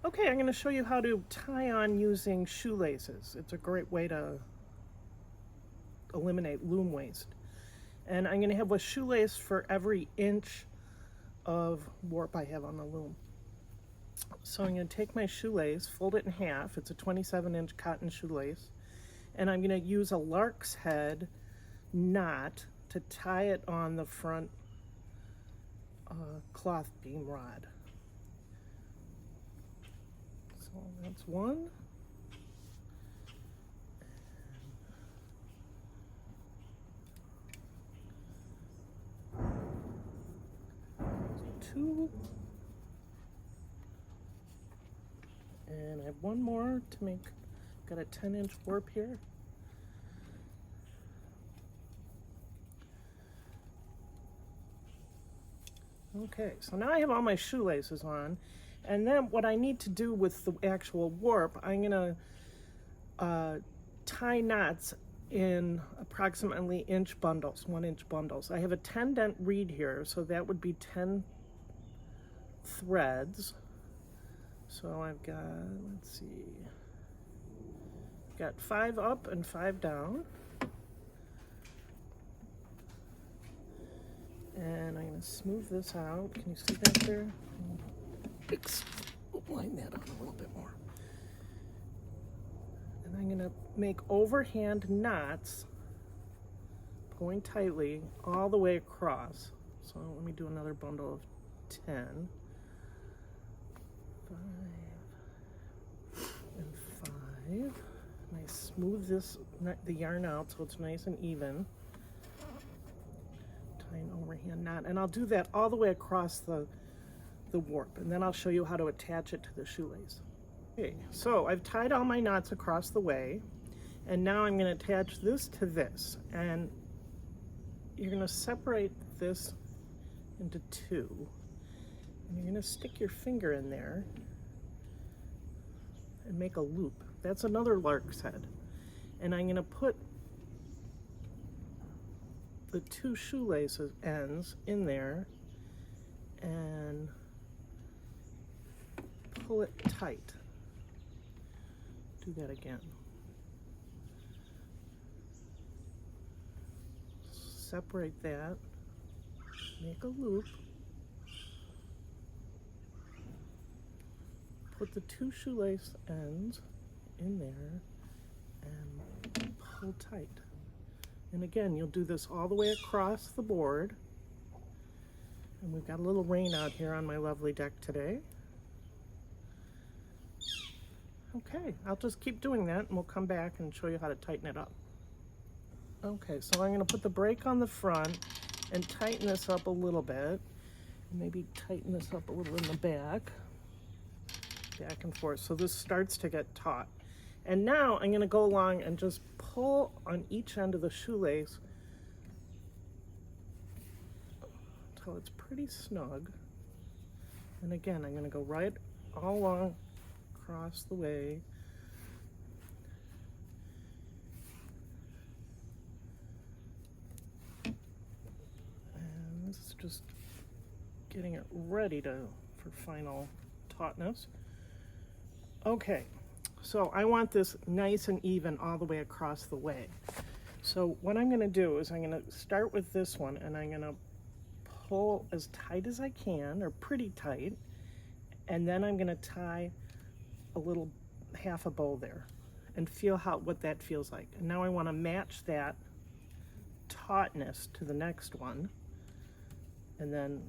Okay, I'm going to show you how to tie on using shoelaces. It's a great way to eliminate loom waste. And I'm going to have a shoelace for every inch of warp I have on the loom. So I'm going to take my shoelace, fold it in half. It's a 27-inch cotton shoelace. And I'm going to use a lark's head knot to tie it on the front cloth beam rod. So that's one. Two. And I have one more to make, got a 10-inch warp here. Okay, so now I have all my shoelaces on, and then what I need to do with the actual warp, I'm gonna tie knots in approximately inch bundles, 1-inch bundles. I have a 10 dent reed here, so that would be 10 threads. So I've got, let's see, got 5 up and 5 down. And I'm going to smooth this out. Can you see that there? Line that out a little bit more. And I'm going to make overhand knots, pulling tightly all the way across. So let me do another bundle of 10. 5 and 5. And I smooth the yarn out so it's nice and even. Tie an overhand knot, and I'll do that all the way across the warp, and then I'll show you how to attach it to the shoelace. Okay, so I've tied all my knots across the way, and now I'm going to attach this to this, and you're going to separate this into two, and you're going to stick your finger in there and make a loop. That's another lark's head, and I'm going to put the 2 shoelaces ends in there and pull it tight. Do that again. Separate that, make a loop, put the 2 shoelace ends in there and pull tight. And again, you'll do this all the way across the board. And we've got a little rain out here on my lovely deck today. Okay, I'll just keep doing that and we'll come back and show you how to tighten it up. Okay, so I'm going to put the brake on the front and tighten this up a little bit. Maybe tighten this up a little in the back and forth, so this starts to get taut. And now I'm going to go along and just pull on each end of the shoelace until it's pretty snug. And again, I'm going to go right all along across the way. And this is just getting it ready for final tautness. Okay. So I want this nice and even all the way across the way. So what I'm going to do is I'm going to start with this one, and I'm going to pull as tight as I can, or pretty tight, and then I'm going to tie a little half a bow there and feel what that feels like. And now I want to match that tautness to the next one, and then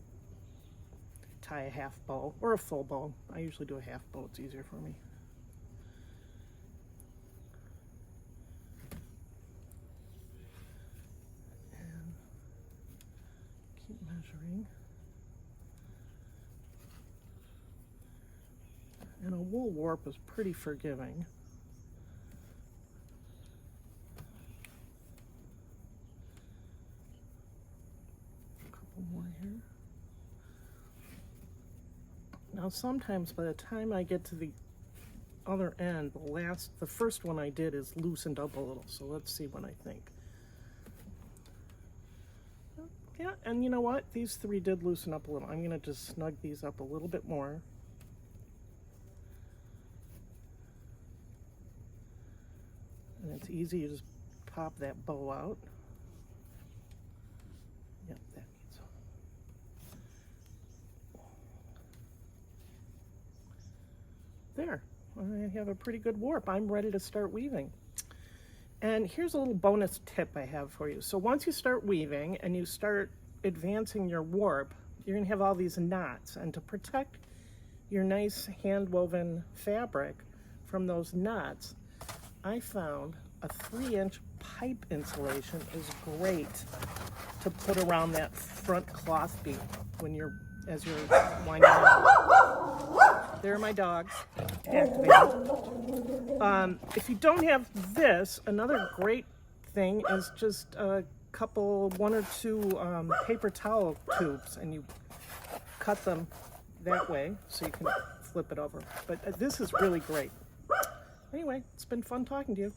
tie a half bow or a full bow. I usually do a half bow, it's easier for me. Measuring. And a wool warp is pretty forgiving. A couple more here. Now sometimes by the time I get to the other end, the first one I did is loosened up a little, so let's see what I think. Yeah, and you know what? These 3 did loosen up a little. I'm going to just snug these up a little bit more. And it's easy, you just pop that bow out. Yep, that needs. There, I have a pretty good warp. I'm ready to start weaving. And here's a little bonus tip I have for you. So once you start weaving and you start advancing your warp, you're gonna have all these knots. And to protect your nice hand-woven fabric from those knots, I found a 3-inch pipe insulation is great to put around that front cloth beam when as you're winding down. There are my dogs activated. If you don't have this, another great thing is just one or two paper towel tubes, and you cut them that way so you can flip it over. But this is really great. Anyway, it's been fun talking to you.